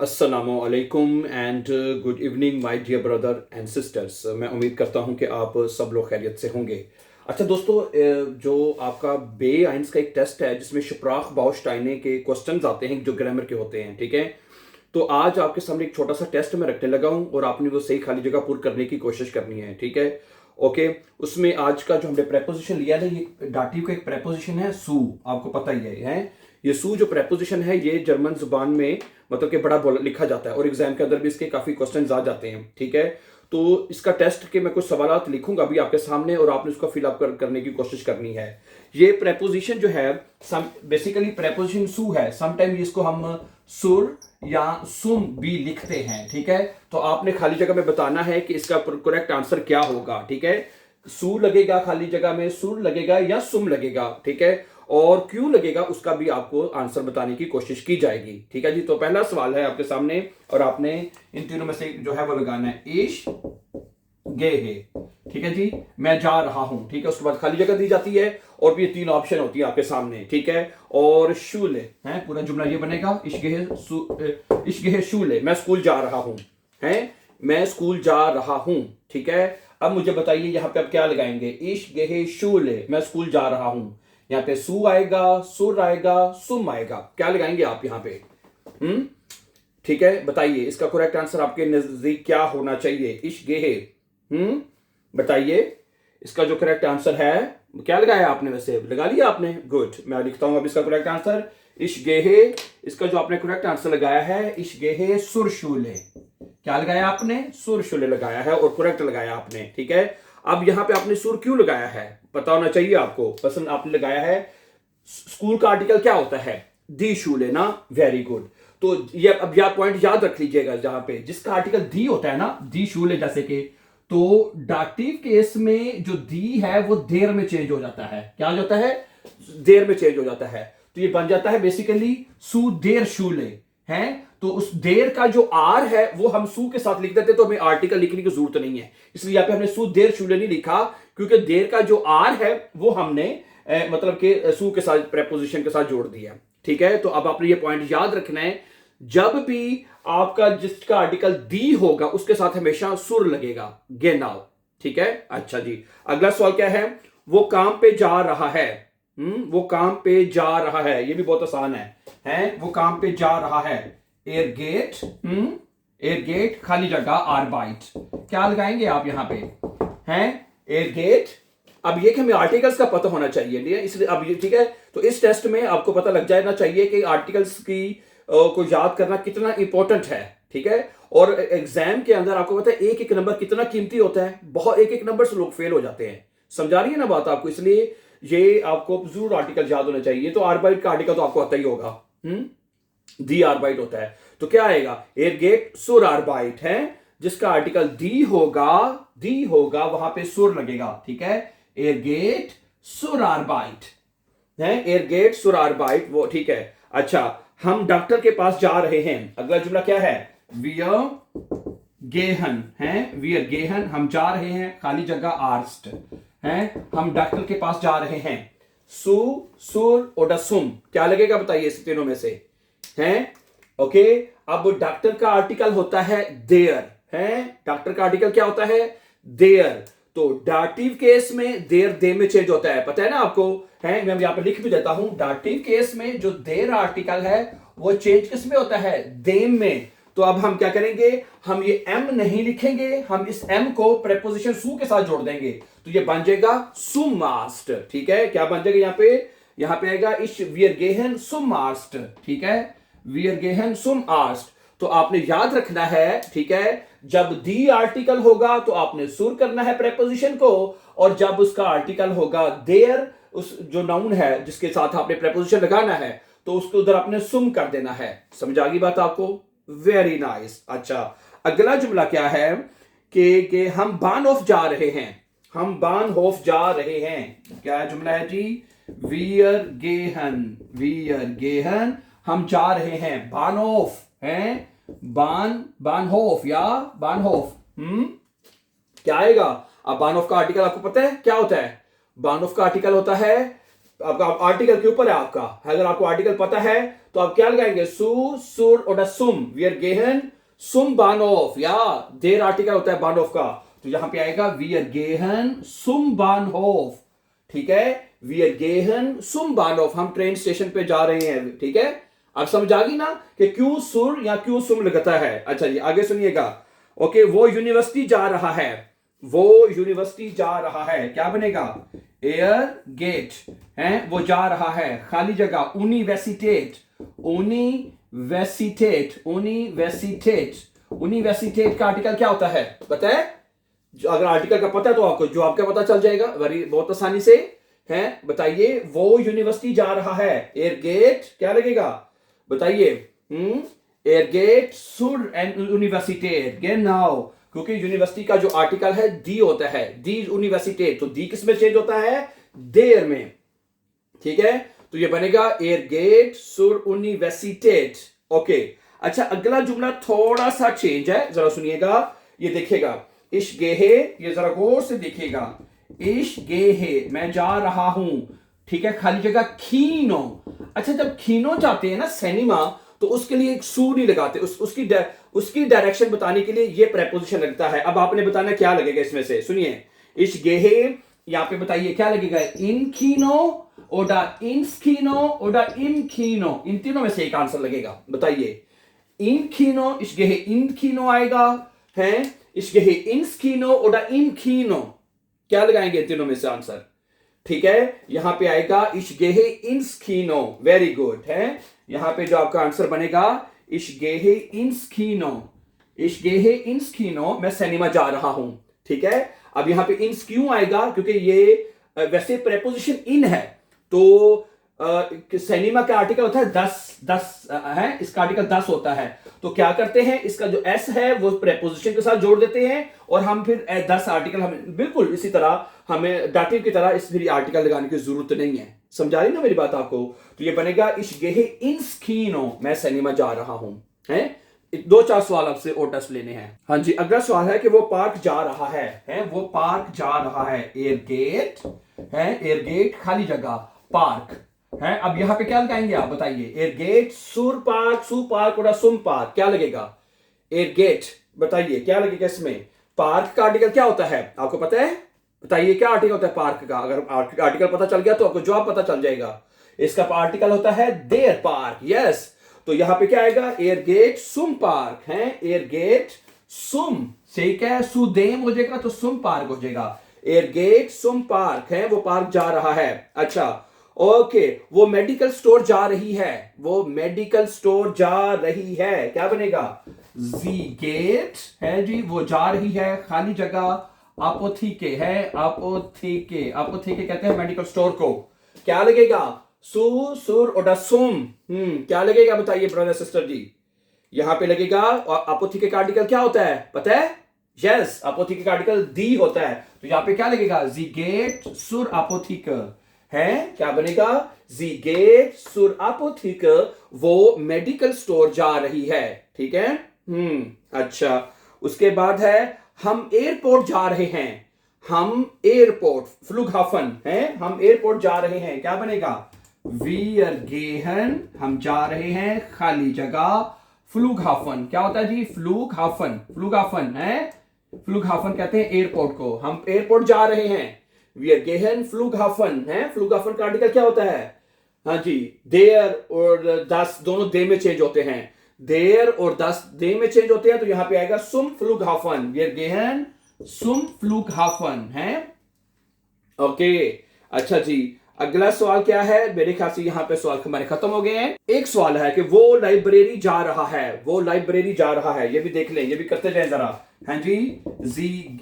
अस्सलामु अलैकुम and good evening my dear brother and sisters. मैं उम्मीद करता हूं कि आप सब लोग खैरियत से होंगे। अच्छा दोस्तों, जो आपका बे आइंस का एक टेस्ट है जिसमें शुप्राख बाउस्टाइने के क्वेश्चंस आते हैं जो ग्रामर के होते हैं, ठीक है। तो आज आपके सामने एक छोटा सा टेस्ट मैं रखने लगा हूं और आपने वो सही खाली जगह पूरी करने की कोशिश करनी है, ठीक है। ओके, उसमें आज का जो हमने प्रेपोजिशन लिया है, ये डाटिव का एक प्रेपोजिशन है सू, आपको पता ही है। ये सू जो प्रेपोजिशन है ये जर्मन जुबान में मतलब कि बड़ा लिखा जाता है और एग्जाम के अंदर भी इसके काफी क्वेश्चंस आ जाते हैं, ठीक है। तो इसका टेस्ट के मैं कुछ सवालात लिखूंगा अभी आपके सामने और आपने उसको फिलअप करने की कोशिश करनी है। ये प्रेपोजिशन जो है बेसिकली प्रेपोजिशन सू है। समटाइम इसको हम सुर या सुम भी लिखते हैं, ठीक है। तो आपने खाली जगह में बताना है कि इसका करेक्ट आंसर क्या होगा, ठीक है। सू लगेगा खाली जगह में, सुर लगेगा या सुम लगेगा, ठीक है। और क्यों लगेगा उसका भी आपको आंसर बताने की कोशिश की जाएगी, ठीक है जी। तो पहला सवाल है आपके सामने और आपने इन तीनों में से जो है वो लगाना है इश गे है, ठीक है जी। मैं जा रहा हूं, ठीक है। उसके बाद खाली जगह दी जाती है और भी तीन ऑप्शन होती है आपके सामने, ठीक है। और शूले है, पूरा जुमला ये बनेगा इश्गे शूले, मैं स्कूल जा रहा हूं, है मैं स्कूल जा रहा हूं, ठीक है। अब मुझे बताइए यहाँ पे आप क्या लगाएंगे। इश्गे शूले, मैं स्कूल जा रहा हूं, यहाँ पे सू आएगा, सुर आएगा, सुम आएगा, क्या लगाएंगे आप यहाँ पे? ठीक है, बताइए इसका करेक्ट आंसर आपके नजदीक क्या होना चाहिए। इश्गे बताइए इसका जो करेक्ट आंसर है क्या लगाया आपने? वैसे लगा लिया आपने, गुड। मैं लिखता हूं अब इसका करेक्ट आंसर इश्गेहे। इसका जो आपने करेक्ट आंसर लगाया है इश्गेहे सुरशूले, क्या लगाया आपने? सुरशूले लगाया है और करेक्ट लगाया आपने, ठीक है। अब यहां पे आपने सुर क्यों लगाया है पता होना चाहिए आपको। पसंद आपने लगाया है, स्कूल का आर्टिकल क्या होता है? दी शूले ना, वेरी गुड। तो ये अब यह पॉइंट याद रख लीजिएगा, जहां पे जिसका आर्टिकल दी होता है ना, दी शूले जैसे कि, तो डाक्टिव केस में जो दी है वो देर में चेंज हो जाता है। क्या हो जाता है? देर में चेंज हो जाता है। तो ये बन जाता है बेसिकली सू देर शूले, है। तो उस देर का जो आर है वो हम सू के साथ लिख देते तो हमें आर्टिकल लिखने की जरूरत नहीं है। इसलिए यहां पे हमने सू देर शूले नहीं लिखा, क्योंकि देर का जो आर है वो हमने मतलब कि सू के साथ प्रेपोजिशन के साथ जोड़ दिया, ठीक है। तो अब आपने ये पॉइंट याद रखना है, जब भी आपका जिसका आर्टिकल दी होगा उसके साथ हमेशा सुर लगेगा, गेनाव, ठीक है। अच्छा जी, अगला सवाल क्या है? वो काम पे जा रहा है। वो काम पे जा रहा है, ये भी बहुत आसान है। वो काम पे जा रहा है, एयर गेट, एयर गेट खाली जगह आर्बाइट, क्या लगाएंगे आप यहां पे? हैं एयर गेट। अब ये कि हमें आर्टिकल्स का पता होना चाहिए, इसलिए अब ये ठीक है। तो इस टेस्ट में आपको पता लग जाना चाहिए कि आर्टिकल्स की को याद करना कितना इंपॉर्टेंट है, ठीक है। और एग्जाम के अंदर आपको पता है एक एक नंबर कितना कीमती होता है, बहुत एक एक नंबर से लोग फेल हो जाते हैं। समझा रही है ना बात आपको? इसलिए ये आपको जरूर आर्टिकल याद होना चाहिए। तो आर्बाइट का आर्टिकल तो आपको आता ही होगा, दी आर्बाइट होता है। तो क्या आएगा? एयर गेट सुर आर्बाइट है, जिसका आर्टिकल दी होगा वहां पे सुर लगेगा, ठीक है। एयर गेट सुर आर्बाइट है, एयर गेट सुर आर्बाइट, वो ठीक है। अच्छा, हम डॉक्टर के पास जा रहे हैं, अगला जुमला क्या है? वियर गेहन है, वियर गेहन, हम जा रहे हैं खाली जगह आर्स्ट है, हम डॉक्टर के पास जा रहे हैं। सु सुर और सुम, क्या लगेगा बताइए इस तीनों में से? हैं ओके। अब डॉक्टर का आर्टिकल होता है देयर, है। डॉक्टर का आर्टिकल क्या होता है? देयर। तो डाटिव केस में देर दे में चेंज होता है, पता है ना आपको, है। मैं यहां पे लिख भी देता हूं, डाटिव केस में जो देर आर्टिकल है वो चेंज किस में होता है? देम में। तो अब हम क्या करेंगे? हम ये एम नहीं लिखेंगे, हम इस एम को प्रेपोजिशन सू के साथ जोड़ देंगे, तो ये बन जाएगा सुमास्ट, ठीक है। क्या बन जाएगा यहां पे आएगा इश वियर गेहन सुमास्ट, ठीक है। वियर गेहन सुम आस्ट। तो आपने याद रखना है, ठीक है, जब दी आर्टिकल होगा तो आपने सुर करना है प्रेपोजिशन को, और जब उसका आर्टिकल होगा देयर, उस जो नाउन है जिसके साथ आपने प्रेपोजिशन लगाना है, तो उसको उधर आपने सुम कर देना है। समझ आ गई बात आपको? Very nice. अच्छा, अगला जुमला क्या है कि हम बानहोफ जा रहे हैं, हम बानहोफ जा रहे हैं, क्या जुमला है जी? वियर गेहन, हम जा रहे हैं, बानहोफ है, बानहोफ या बानहोफ, क्या आएगा? अब बानहोफ का आर्टिकल आपको पता है क्या होता है? बानहोफ का आर्टिकल होता है आपका आर्टिकल के ऊपर है आपका। अगर आपको आर्टिकल पता है तो आप क्या लगाएंगे, सु सुर और सुम, वी आर गेहन सुम बानहोफ, या देर आर्टिकल होता है बानहोफ का, तो यहां पे आएगा वी आर गेहन सुम बानहोफ। ठीक है, वी आर गेहन सुम बानहोफ, हम ट्रेन स्टेशन पे जा रहे हैं। ठीक है, आप समझ आ गई ना कि क्यों सुर या क्यों सुम लगता है। अच्छा जी आगे सुनिएगा। ओके, वो यूनिवर्सिटी जा रहा है, वो यूनिवर्सिटी जा रहा है, क्या बनेगा, एयर गेट है, वो जा रहा है, खाली जगह यूनिवर्सिटेट, यूनिवर्सिटेट, यूनिवर्सिटेट, यूनिवर्सिटेट का आर्टिकल क्या होता है पता है? अगर आर्टिकल का पता है तो आपको जो आपका पता चल जाएगा वेरी बहुत आसानी से है। बताइए, वो यूनिवर्सिटी जा रहा है, एयर गेट क्या लगेगा बताइए, एयर गेट सुर एंड यूनिवर्सिटेट गेनाउ, क्योंकि यूनिवर्सिटी का जो आर्टिकल है दी होता है, दी यूनिवर्सिटेट, तो दी किस में चेंज होता है, देर में। ठीक है, तो ये बनेगा एयर गेट सुर यूनिवर्सिटेट। ओके, अच्छा अगला जुमला थोड़ा सा चेंज है, जरा सुनिएगा, ये देखिएगा, इश गेहे, ये जरा गौर से देखिएगा, इश गेहे मैं जा रहा हूं, ठीक है, खाली जगह खीनो। अच्छा जब खीनो जाते हैं ना सिनेमा, तो उसके लिए एक सू नहीं लगाते, उसकी डायरेक्शन बताने के लिए ये प्रेपोजिशन लगता है। अब आपने बताना क्या लगेगा इसमें से, सुनिए, इश गेहे यहां पे बताइए क्या लगेगा, इन खीनो ओडा इंस्कीनो ओडा इमखीनो, इन तीनों में से एक आंसर लगेगा। बताइए, इन खीनो इश गेहे इन खीनो आएगा है, इश गेहे इंस्कीनो ओडा इमखीनो, क्या लगाएंगे तीनों में से आंसर। ठीक है, यहां पे आएगा इश गेहे इंस्कीनो, वेरी गुड है। यहां पे जो आपका आंसर बनेगा इश गेहे इंस्कीनो, इश गेहे इंस्कीनो, मैं सिनेमा जा रहा हूं। ठीक है, अब यहां पे इंस क्यों आएगा, क्योंकि ये वैसे प्रेपोजिशन इन है, तो सिनेमा का आर्टिकल होता है 10 है, इसका आर्टिकल 10 होता है, तो क्या करते हैं, इसका जो एस है वो प्रेपोजिशन के साथ जोड़ देते हैं, और हम फिर 10 आर्टिकल, हमें बिल्कुल इसी तरह हमें डाटिव की तरह इस फिर आर्टिकल लगाने की जरूरत नहीं है। समझा रही ना मेरी बात आपको? तो ये बनेगा इश गेहे इंस्कीनो, मैं सिनेमा जा रहा हूं है। 2-4 सवाल आपसे और टेस्ट लेने हैं। हाँ जी, अगला सवाल है कि वो पार्क जा रहा है, वो पार्क जा रहा है, एयर गेट है, एयर गेट खाली जगह पार्क है। अब यहां पे क्या लगाएंगे आप बताइए, एयर गेट सुर पार्क, सु पार्क और सुम पार्क, क्या लगेगा, एयर गेट बताइए क्या लगेगा इसमें। पार्क का आर्टिकल क्या होता है आपको पता है, बताइए क्या आर्टिकल होता है पार्क का। अगर आर्टिकल पता चल गया तो आपको जवाब पता चल जाएगा। इसका आर्टिकल होता है देयर पार्क, यस। तो यहां पे क्या आएगा, एयर गेट सुम पार्क है, एयर गेट सुम, ठीक है, सुदेम हो जाएगा तो सुम पार्क हो जाएगा। एयर गेट सुम पार्क है, वो पार्क जा रहा है। अच्छा ओके, वो मेडिकल स्टोर जा रही है, वो मेडिकल स्टोर जा रही है, क्या बनेगा, जी गेट है जी, वो जा रही है, खाली जगह अपोथीके है, अपोथीके, अपोथीके कहते हैं मेडिकल स्टोर को, क्या लगेगा, सु सुर और सुम, क्या लगेगा बताइए ब्रदर सिस्टर जी। यहां पे लगेगा, और अपोथीके का आर्टिकल क्या होता है पता है, यस, अपोथीके का आर्टिकल दी होता है, तो यहां पे क्या लगेगा, जी गेट सुर अपोथीके है, क्या बनेगा, जी गेट सुर अपोथीके, वो मेडिकल स्टोर जा रही है। ठीक है, अच्छा, उसके बाद है हम एयरपोर्ट जा रहे हैं, हम एयरपोर्ट फ्लूगहाफन है, हम एयरपोर्ट जा रहे हैं, क्या बनेगा, वी आर गेहन, हम जा रहे हैं, खाली जगह फ्लूगहाफन, क्या होता है जी, फ्लूगहाफन, फ्लूगहाफन है, फ्लूगहाफन कहते हैं एयरपोर्ट को, हम एयरपोर्ट जा रहे हैं, वी आर गेहन फ्लूगहाफन है। फ्लूगहाफन का आर्टिकल क्या होता है, हाँ जी, देयर और दस दोनों दे में चेंज होते हैं, देर और 10 दे में चेंज होते हैं, तो यहां पे आएगा सुम फ्लूगहाफन, वी आर गेहन सुम फ्लूगहाफन है। ओके, अच्छा जी, अगला सवाल क्या है, मेरे ख्याल से यहां पे सवाल हमारे खत्म हो गए हैं। एक सवाल है कि वो लाइब्रेरी जा रहा है, वो लाइब्रेरी जा रहा है, ये भी देख लें, ये भी करते जाए जरा। हाँ जी, जी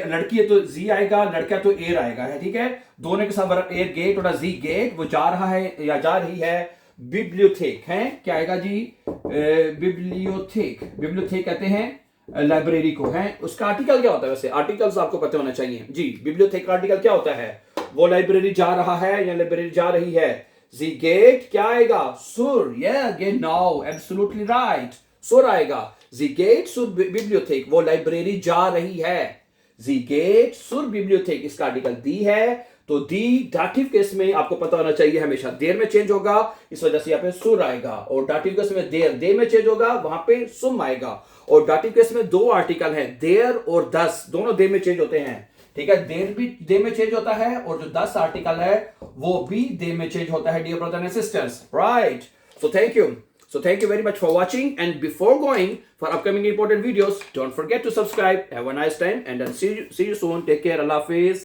लड़की है तो जी आएगा, लड़का तो एयर आएगा है, ठीक है, दोनों के साथ एयर गेट और जी गेट, वो जा रहा है या जा रही है, बिब्लियोथेक है, क्या आएगा जी, बिब्लियोथेक, बिब्लियोथेक कहते हैं लाइब्रेरी को है। उसका आर्टिकल क्या होता है, वैसे आर्टिकल्स आपको पता होना चाहिए जी। बिब्लियोथेक का आर्टिकल क्या होता है, वो लाइब्रेरी जा रहा है या लाइब्रेरी जा रही है, जी गेट क्या आएगा, सुर, या गेट, नाउ एब्सोल्युटली राइट, सुर आएगा, जी गेट सुर बिब्लियोथेक, वो लाइब्रेरी जा रही है, जी गेट सुर बिब्लियोथेक, इसका आर्टिकल दी है, तो दी डाटिव केस में आपको पता होना चाहिए हमेशा देर में चेंज होगा, इस वजह से यहाँ पे सुर आएगा। और डाटिव केस में देर में चेंज होगा, वहां पे सुम आएगा। और डाटिव केस में दो आर्टिकल है, देर और दस, दोनों देर में चेंज होते हैं। ठीक है, देर भी देर में चेंज होता है और जो 10 आर्टिकल है वो भी देर में चेंज होता है, dear brother and sisters, right. So thank you very much for watching, and before going for upcoming important videos, don't forget to subscribe. Have a nice time and then see you soon. Take care. Allah Hafiz.